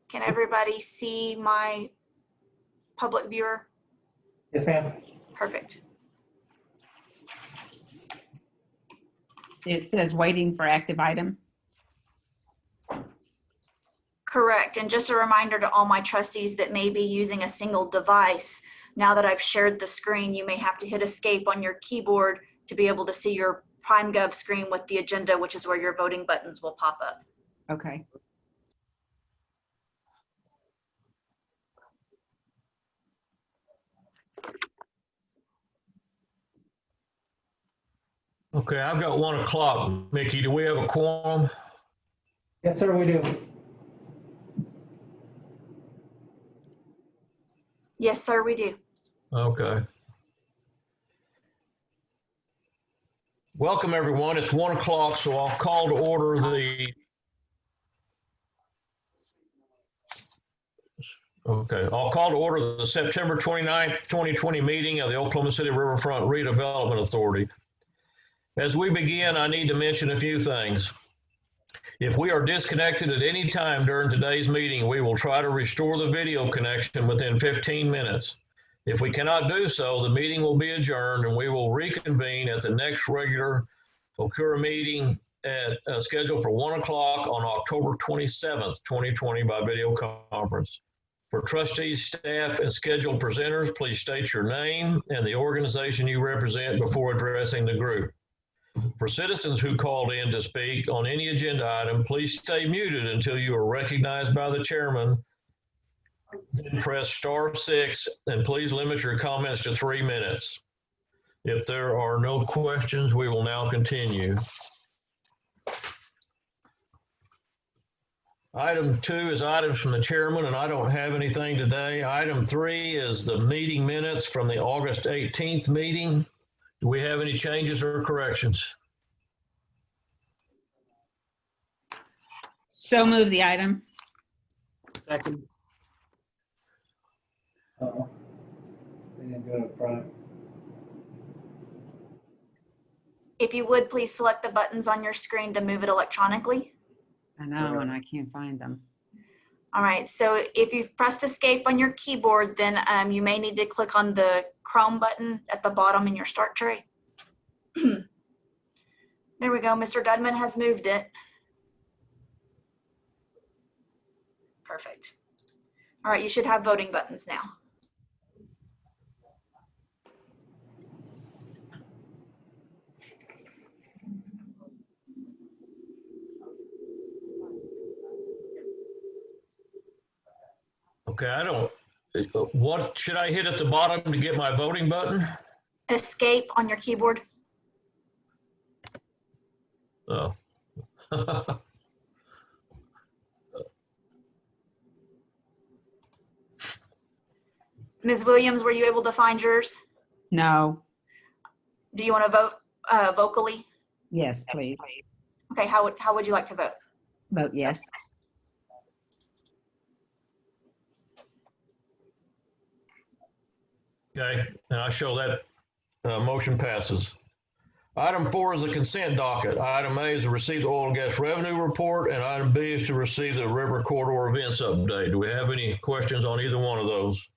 Can everybody see my public viewer? Yes, ma'am. Perfect. It says waiting for active item. Correct. And just a reminder to all my trustees that may be using a single device, now that I've shared the screen, you may have to hit escape on your keyboard to be able to see your PrimeGov screen with the agenda, which is where your voting buttons will pop up. Okay. Okay, I've got 1 o'clock. Mickey, do we have a quorum? Yes, sir, we do. Yes, sir, we do. Okay. Welcome, everyone. It's 1 o'clock, so I'll call to order the September 29th, 2020 meeting of the Oklahoma City Riverfront Redevelopment Authority. As we begin, I need to mention a few things. If we are disconnected at any time during today's meeting, we will try to restore the video connection within 15 minutes. If we cannot do so, the meeting will be adjourned and we will reconvene at the next regular OCURA meeting scheduled for 1 o'clock on October 27th, 2020 by video conference. For trustees, staff, and scheduled presenters, please state your name and the organization you represent before addressing the group. For citizens who called in to speak on any agenda item, please stay muted until you are recognized by the chairman. Then press *6 and please limit your comments to 3 minutes. If there are no questions, we will now continue. Item 2 is items from the chairman, and I don't have anything today. Item 3 is the meeting minutes from the August 18th meeting. Do we have any changes or corrections? So move the item. Second. Uh-oh. They didn't go to front. If you would, please select the buttons on your screen to move it electronically. I know, and I can't find them. All right, so if you've pressed escape on your keyboard, then you may need to click on the Chrome button at the bottom in your start tray. There we go, Mr. Gudman has moved it. Perfect. All right, you should have voting buttons now. Okay, what should I hit at the bottom to get my voting button? Escape on your keyboard. Oh. Ms. Williams, were you able to find yours? No. Do you want to vote vocally? Yes, please. Okay, how would you like to vote? Vote yes. Okay, and I show that motion passes. Item 4 is the consent docket. Item A is to receive the oil and gas revenue report, and item B is to receive the river corridor events update. Do we have any questions on either one of those?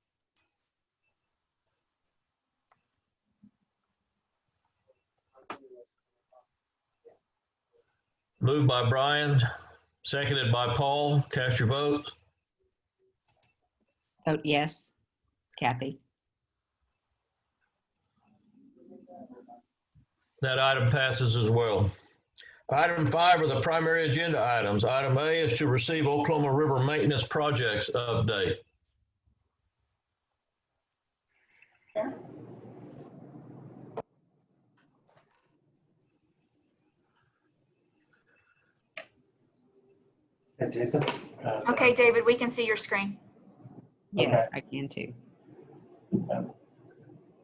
Moved by Brian, seconded by Paul. Cast your vote. Vote yes. Kathy. That item passes as well. Item 5 are the primary agenda items. Item A is to receive Oklahoma River maintenance projects update. Hey, Jason. Okay, David, we can see your screen. Yes, I can too.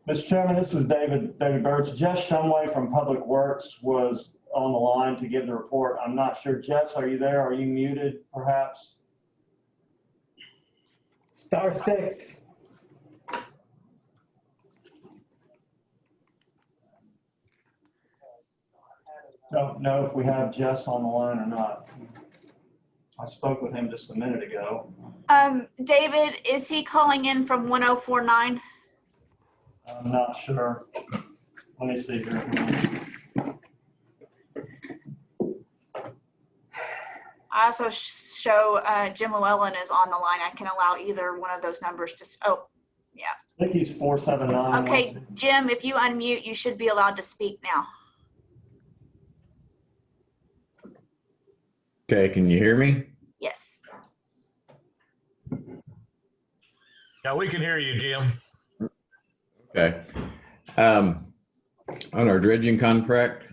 Mr. Chairman, this is David Birch. Jess Shumway from Public Works was on the line to give the report. I'm not sure. Jess, are you there? Are you muted, perhaps? *6. Don't know if we have Jess on the line or not. I spoke with him just a minute ago. David, is he calling in from 1049? I'm not sure. Let me see here. I also show Jim Llewellyn is on the line. I can allow either one of those numbers to, oh, I think he's 479. okay. Jim, if you unmute, you should be allowed to speak now. Okay, can you hear me? Yes. Yeah, we can hear you, Jim. Okay. On our dredging contract,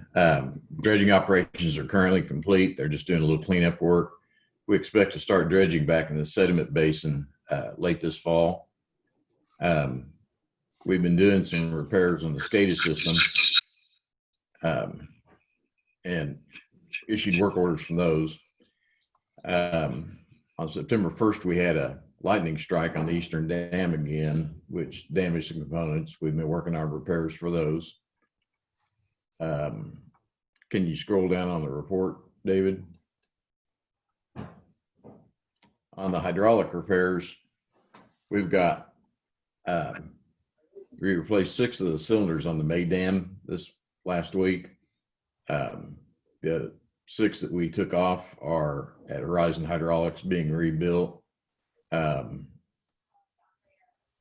dredging operations are currently complete. They're just doing a little cleanup work. We expect to start dredging back in the sediment basin late this fall. We've been doing some repairs on the SCADA system and issued work orders from those. On September 1st, we had a lightning strike on the Eastern Dam again, which damaged the components. We've been working on repairs for those. Can you scroll down on the report, David? On the hydraulic repairs, we've got, we replaced 6 of the cylinders on the May Dam this last week. The 6 that we took off are at Horizon Hydraulics being rebuilt.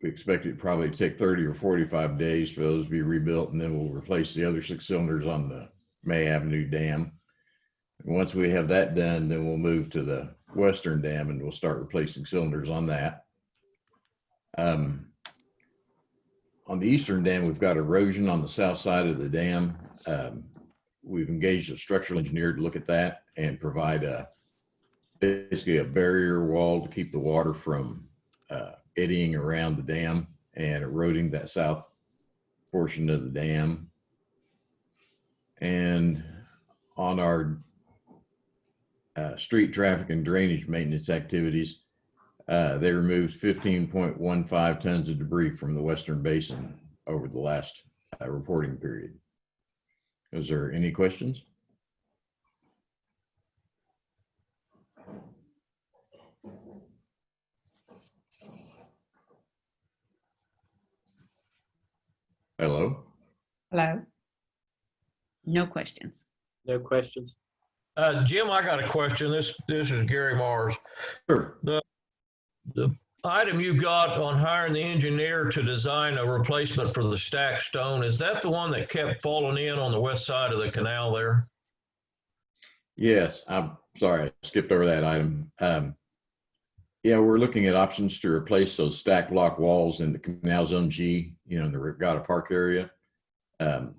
We expect it probably to take 30 or 45 days for those to be rebuilt, and then we'll replace the other 6 cylinders on the May Avenue Dam. And once we have that done, then we'll move to the Western Dam and we'll start replacing cylinders on that. On the Eastern Dam, we've got erosion on the south side of the dam. We've engaged a structural engineer to look at that and provide basically a barrier wall to keep the water from eddying around the dam and eroding that south portion of the dam. And on our street traffic and drainage maintenance activities, they removed 15.15 tons of debris from the Western Basin over the last reporting period. Is there any questions? Hello? Hello? No questions. No questions. Jim, I got a question. This is Gary Mars. Sure. The item you got on hiring the engineer to design a replacement for the stacked stone, is that the one that kept falling in on the west side of the canal there? Yes, I'm sorry, I skipped over that item. Yeah, we're looking at options to replace those stack block walls in the Canal Zone G, you know, in the Regatta Park area.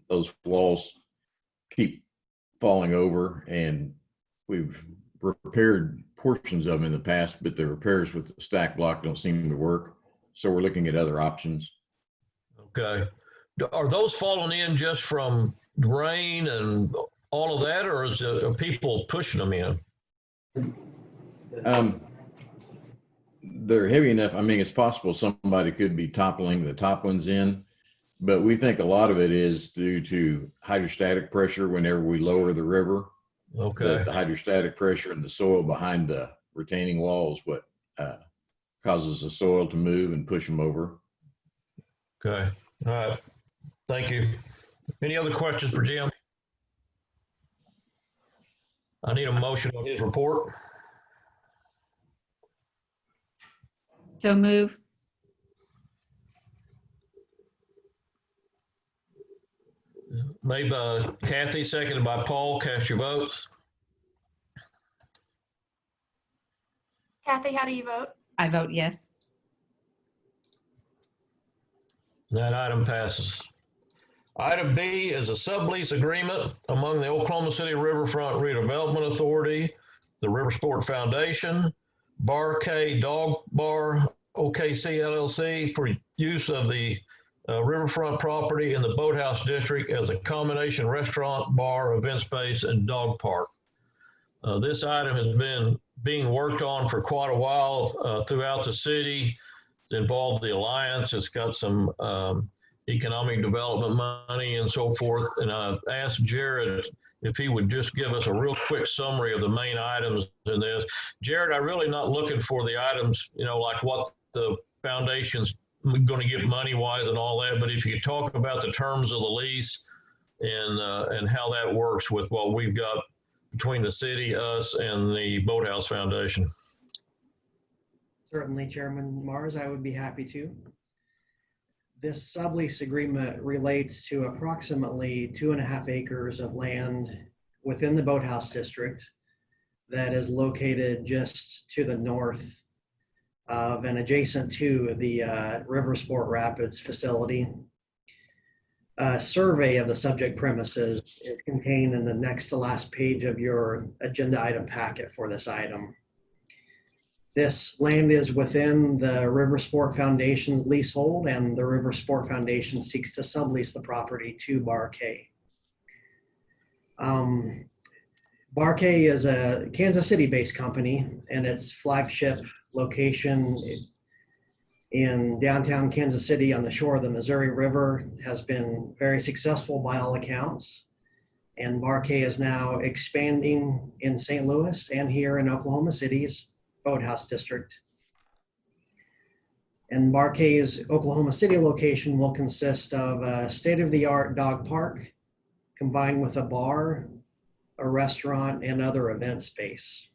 Those walls keep falling over, and we've repaired portions of them in the past, but the repairs with the stack block don't seem to work. So we're looking at other options. Okay. Are those falling in just from rain and all of that, or is it, are people pushing them in? They're heavy enough. I mean, it's possible somebody could be toppling the top ones in, but we think a lot of it is due to hydrostatic pressure whenever we lower the river. Okay. The hydrostatic pressure in the soil behind the retaining wall is what causes the soil to move and push them over. Okay. All right. Thank you. Any other questions for Jim? I need a motion on his report. So move. Made by Kathy, seconded by Paul. Cast your votes. Kathy, how do you vote? I vote yes. That item passes. Item B is a sublease agreement among the Oklahoma City Riverfront Redevelopment Authority, the River Sport Foundation, Bar K Dog Bar OKC LLC for use of the riverfront property in the Boathouse District as a combination restaurant, bar, event space, and dog park. This item has been being worked on for quite a while throughout the city. It involved the Alliance. It's got some economic development money and so forth. And I asked Jared if he would just give us a real quick summary of the main items in this. Jared, I'm really not looking for the items, like what the foundation's going to get money wise and all that, but if you could talk about the terms of the lease and how that works with what we've got between the city, us, and the Boathouse Foundation. Certainly, Chairman Mars, I would be happy to. This sublease agreement relates to approximately 2.5 acres of land within the Boathouse District that is located just to the north of and adjacent to the River Sport Rapids facility. A survey of the subject premises is contained in the next to last page of your agenda item packet for this item. This land is within the River Sport Foundation's leasehold, and the River Sport Foundation seeks to sublease the property to Bar K. Bar K is a Kansas City-based company, and its flagship location in downtown Kansas City on the shore of the Missouri River has been very successful by all accounts. And Bar K is now expanding in St. Louis and here in Oklahoma City's Boathouse District. And Bar K's Oklahoma City location will consist of a state-of-the-art dog park combined with a bar, a restaurant, and other event space.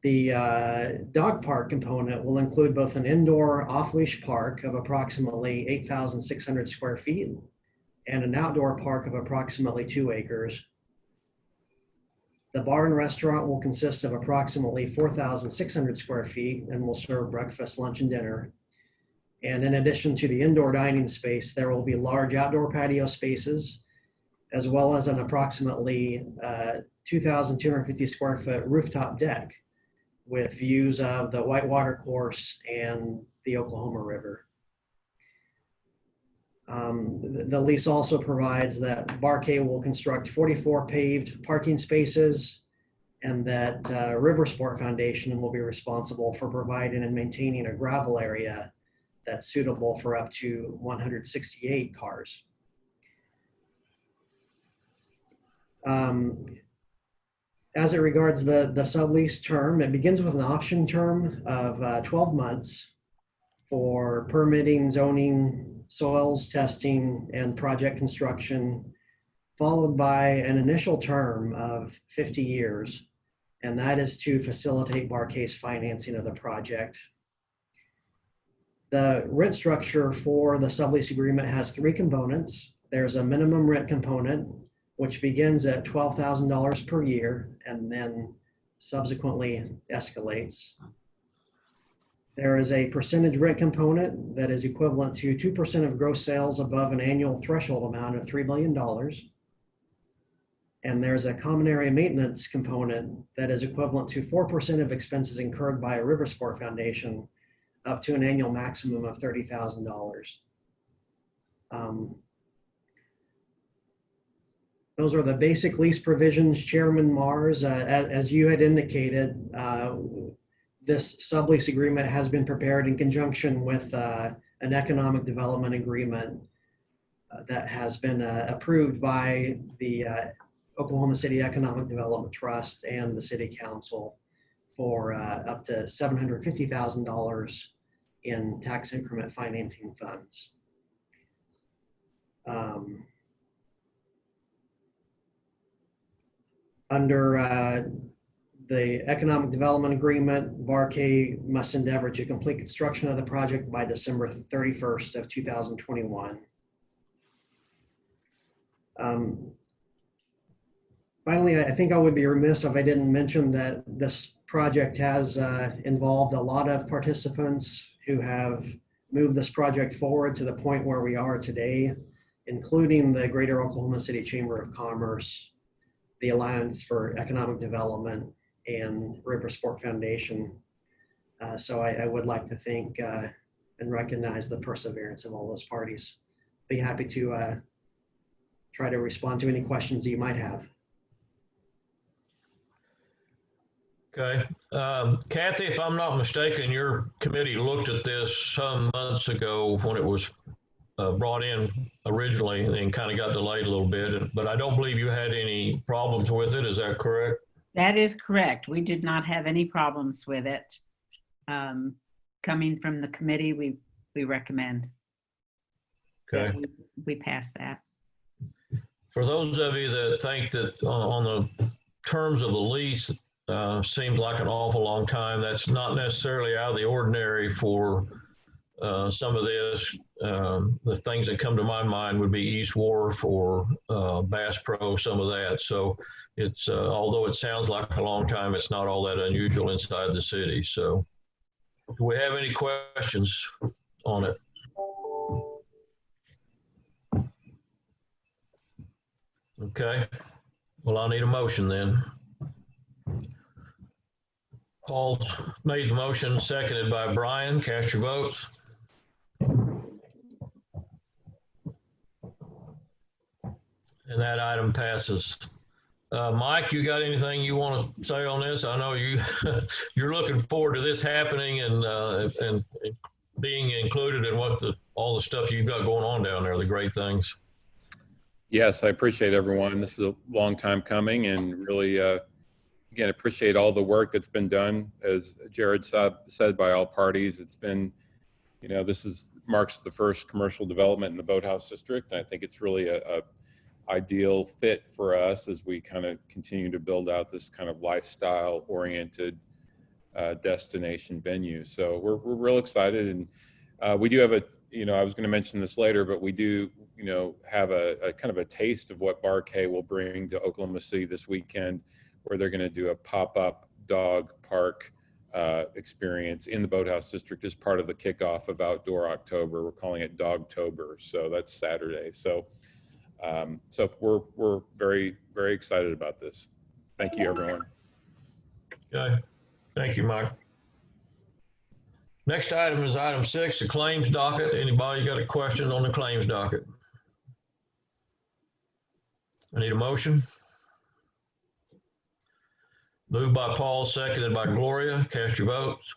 The dog park component will include both an indoor off-leash park of approximately 8,600 square feet and an outdoor park of approximately 2 acres. The bar and restaurant will consist of approximately 4,600 square feet and will serve breakfast, lunch, and dinner. And in addition to the indoor dining space, there will be large outdoor patio spaces, as well as an approximately 2,250 square foot rooftop deck with views of the Whitewater Course and the Oklahoma River. The lease also provides that Bar K will construct 44 paved parking spaces, and that River Sport Foundation will be responsible for providing and maintaining a gravel area that's suitable for up to 168 cars. As it regards the sublease term, it begins with an option term of 12 months for permitting, zoning, soils testing, and project construction, followed by an initial term of 50 years, and that is to facilitate Bar K's financing of the project. The rent structure for the sublease agreement has 3 components. There's a minimum rent component, which begins at $12,000 per year and then subsequently escalates. There is a percentage rent component that is equivalent to 2% of gross sales above an annual threshold amount of $3 million. And there's a common area maintenance component that is equivalent to 4% of expenses incurred by a River Sport Foundation up to an annual maximum of $30,000. Those are the basic lease provisions, Chairman Mars. As you had indicated, this sublease agreement has been prepared in conjunction with an economic development agreement that has been approved by the Oklahoma City Economic Development Trust and the City Council for up to $750,000 in tax increment financing funds. Under the economic development agreement, Bar K must endeavor to complete construction of the project by December 31st of 2021. Finally, I think I would be remiss if I didn't mention that this project has involved a lot of participants who have moved this project forward to the point where we are today, including the Greater Oklahoma City Chamber of Commerce, the Alliance for Economic Development, and River Sport Foundation. So I would like to thank and recognize the perseverance of all those parties. Be happy to try to respond to any questions that you might have. Okay. Kathy, if I'm not mistaken, your committee looked at this some months ago when it was brought in originally and kind of got delayed a little bit, but I don't believe you had any problems with it. Is that correct? That is correct. We did not have any problems with it. Coming from the committee, we recommend Okay. that we pass that. For those of you that think that on the terms of the lease seems like an awful long time, that's not necessarily out of the ordinary for some of this. The things that come to my mind would be East Wharf or Bass Pro, some of that. So it's, although it sounds like a long time, it's not all that unusual inside the city. So do we have any questions on it? Okay. Well, I'll need a motion then. Paul made the motion, seconded by Brian. Cast your votes. And that item passes. Mike, you got anything you want to say on this? I know you're looking forward to this happening and being included in all the stuff you've got going on down there, the great things. Yes, I appreciate everyone. This is a long time coming, and really, again, appreciate all the work that's been done. As Jared said, by all parties, it's been, this marks the first commercial development in the Boathouse District. And I think it's really a ideal fit for us as we kind of continue to build out this kind of lifestyle oriented destination venue. So we're real excited, and we do have I was going to mention this later, but we do, have a kind of a taste of what Bar K will bring to Oklahoma City this weekend, where they're going to do a pop-up dog park experience in the Boathouse District as part of the kickoff of Outdoor October. We're calling it Dogtober. So that's Saturday. So we're very, very excited about this. Thank you, everyone. Okay. Thank you, Mike. Next item is item 6, the claims docket. Anybody got a question on the claims docket? I need a motion. Moved by Paul, seconded by Gloria. Cast your votes.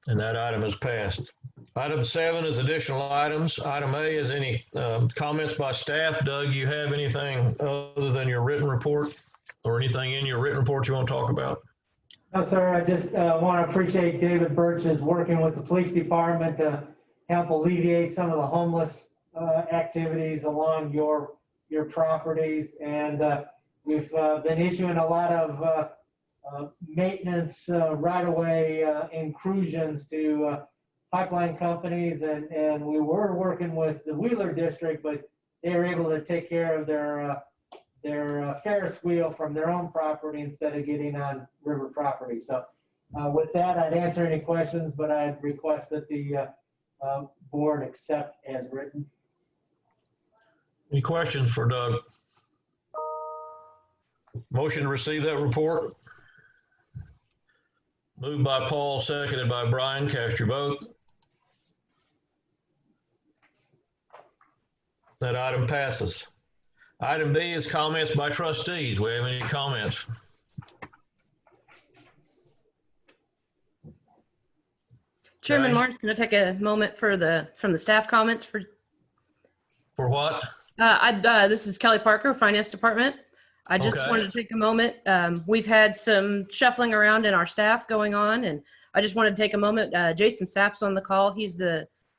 And that item is passed. Item 7 is additional items. Item A is any comments by staff. Doug, you have anything other than your written report or anything in your written report you want to talk about? No, sir, I just want to appreciate David Birch's working with the police department to help alleviate some of the homeless activities along your properties. And we've been issuing a lot of maintenance right-of-way inclusions to pipeline companies, and we were working with the Wheeler District, but they were able to take care of their Ferris wheel from their own property instead of getting on river property. So with that, I'd answer any questions, but I'd request that the board accept as written. Any questions for Doug? Motion to receive that report. Moved by Paul, seconded by Brian. Cast your vote. That item passes. Item B is comments by trustees. We have any comments? Chairman Okay. Lawrence, can I take a moment from the staff comments for? For what? This is Kelly Parker, Finance Department. I just Okay. wanted to take a moment. We've had some shuffling around in our staff going on, and I just wanted to take a moment. Jason Sapp's on the call. He's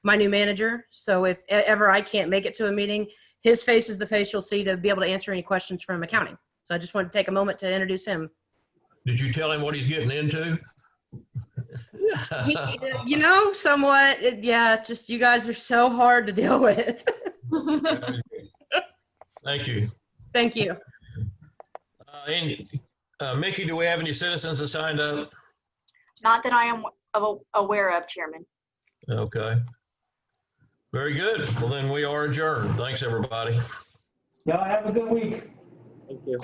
my new manager. So if ever I can't make it to a meeting, his face is the face you'll see to be able to answer any questions from accounting. So I just wanted to take a moment to introduce him. Did you tell him what he's getting into? Somewhat. Yeah, just you guys are so hard to deal with. Thank you. Thank you. Mickey, do we have any citizens that signed up? Not that I am aware of, Chairman. Okay. Very good. Well, then we are adjourned. Thanks, everybody. Y'all have a good week. Thank you.